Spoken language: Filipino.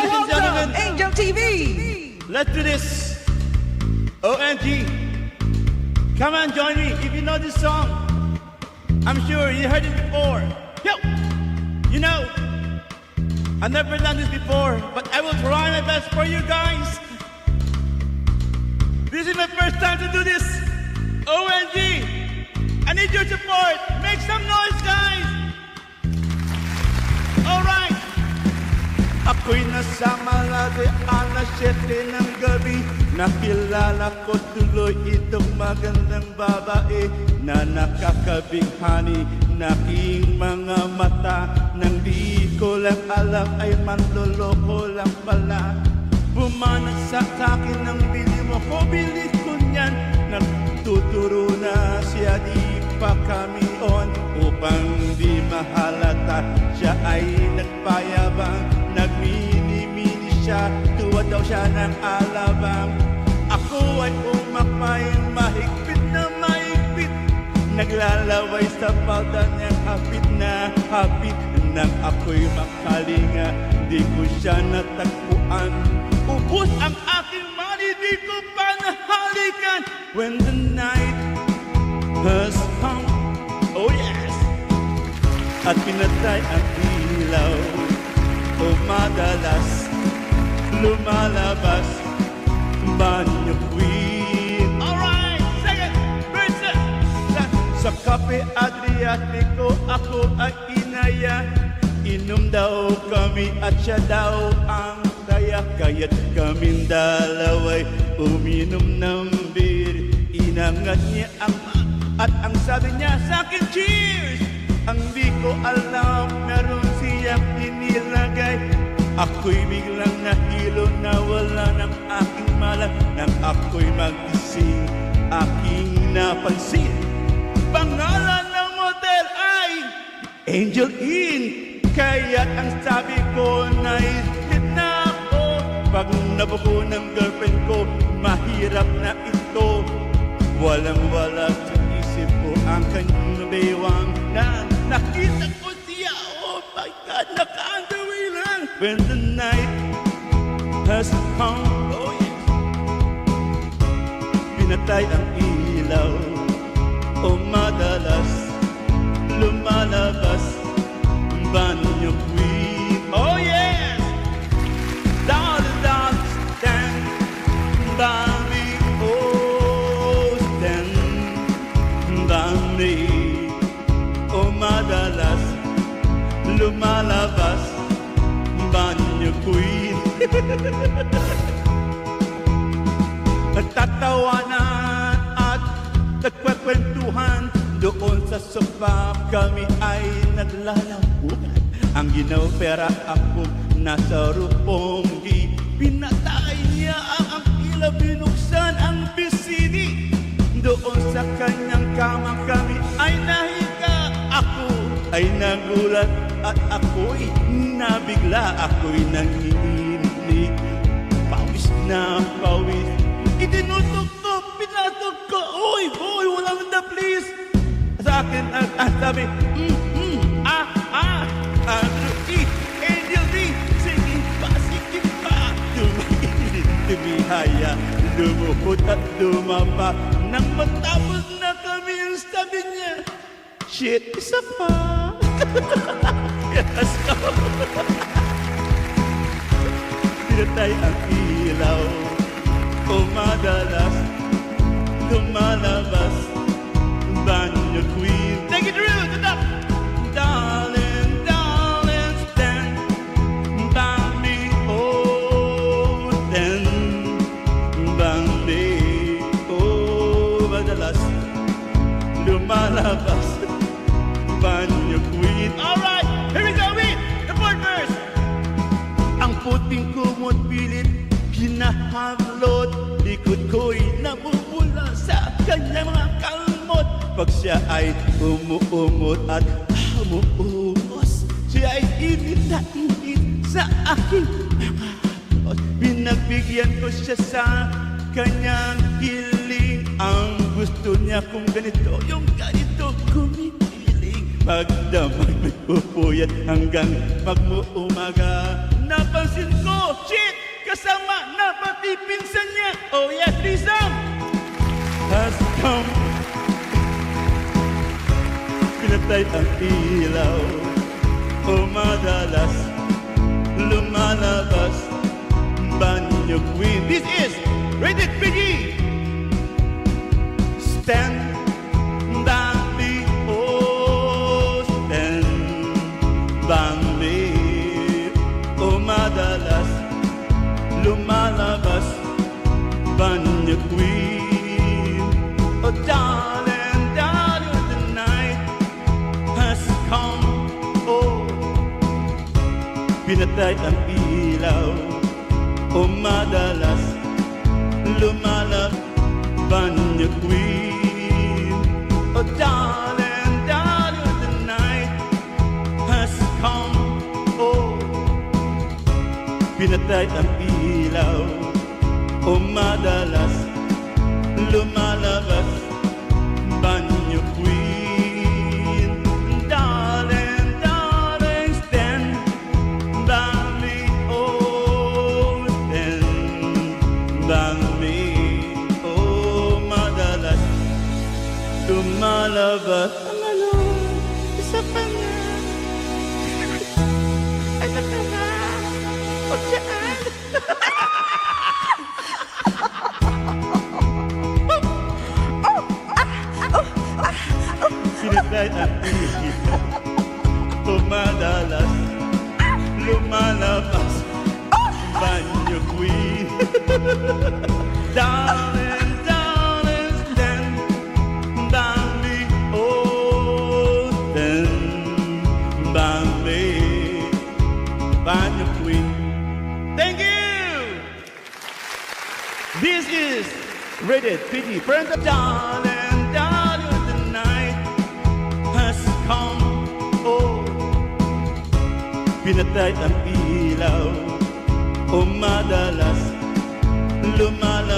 ladies and gentlemen. Angel TV. Let's do this. OMG. Come on, join me. If you know this song, I'm sure you heard it before. Yo! You know, I've never done this before, but I will try my best for you guys. This is my first time to do this. OMG. I need your support. Make some noise, guys. All right. Ako'y nasa Malate, alas 7 ng gabi. Nakilala ko tuloy itong magandang babae na nakakabighani ng aking mga mata. Nang di ko lang alam ay manloloko lang pala. Bumanat sa akin ng bili mo ko, bili ko niyan. Nagtuturo na siya, di pa kami on. Upang di mahalata, siya ay nagpayabang. Nagmini-mini siya, tuwa daw siya ng alabang. Ako ay umakmay, mahigpit na mahigpit. Naglalaway sa palda niyang hapit na hapit. Nang ako'y makalinga, di ko siya natagpuan. Ubus ang aking money, di ko pa nahalikan. When the night has come, oh yes, at pinatay ang ilaw, o madalas lumalabas banyo queen. Alright, second verse. Sa Cafe Adriatico ako ay inaya. Inom daw kami at siya daw ang kaya. Kaya't kaming dalaway uminom ng beer. Inangat niya ang at ang sabi niya sa akin, cheers! Ang di ko alam, meron siyang inilagay. Ako'y biglang nahilo, nawala ng aking malak. Nang ako'y magising, aking napansin, pangalan ng motel ay Angel Inn. Kaya ang sabi ko, naisip na ako. Pag nabuko ng girlfriend ko, mahirap na ito. Walang-wala sa isip ko ang kanyang baywang na nakita ko siya, oh my God, naka-underwear lang. When the night has come, oh yes, pinatay ang ilaw, o madalas lumalabas banyo queen. Oh yes, darling, darling, stand by me, oh stand by me. O madalas lumalabas banyo queen. Nagtatawanan at nagkwekwentuhan. Doon sa sofa kami ay naglalambugan. Ang ginaw pera ako nasa ruponggi. Pinatay niya ang ilaw, binuksan ang bisini. Doon sa kanyang kama kami ay nahiga. Ako ay nagulat at ako'y nabigla. Ako'y nanginginig, pawis na pawis. Itinutok ko, pinatok ko. Oy, boy, walang da please. Sa akin ang sabi, Andrew E, Angel D, sige pa, tumihaya, lumuhot at dumapa. Nang matapos na kami, ang sabi niya, shit, isa pa. Yes, pinatay ang ilaw, o madalas lumalabas banyo queen. Take it real to the darling, darling, stand by me, oh stand by me. Oh, madalas lumalabas banyo queen. Alright, here we go with the fourth verse. Ang puting kumot pilit pinahamlot, likod ko'y namumula sa kanya mga kalmot. Pag siya ay umuumot at umuumos, siya ay init na init sa aking mga os. Pinagbigyan ko siya sa kanyang hiling. Ang gusto niya kung ganito, yung ganito kumikiling. Magdamag, magpupuyat hanggang magmuumaga. napansin ko, shit, kasama na pati pinsan niya. Oh yes, threesome has come. Pinatay ang ilaw, o madalas lumalabas banyo queen. This is Rated PG. Stand by me, oh stand by me. O madalas lumalabas banyo queen. Oh darling, darling, the night has come. Oh, pinatay ang ilaw, o madalas lumalabas banyo queen. Oh darling, darling, the night has come. Oh, pinatay ang ilaw, o madalas lumalabas banyo queen. Darling, darling, stand by me, oh stand by me. Oh madalas lumalabas ang ano sa kanya. Ay nakala o dyan. Pinatay ang ilaw, o madalas lumalabas banyo queen. Darling, darling, stand by me, oh stand by me. Banyo queen. Thank you. This is Rated PG. Friends of darling, darling, the night has come. Oh, pinatay ang ilaw, o madalas lumalabas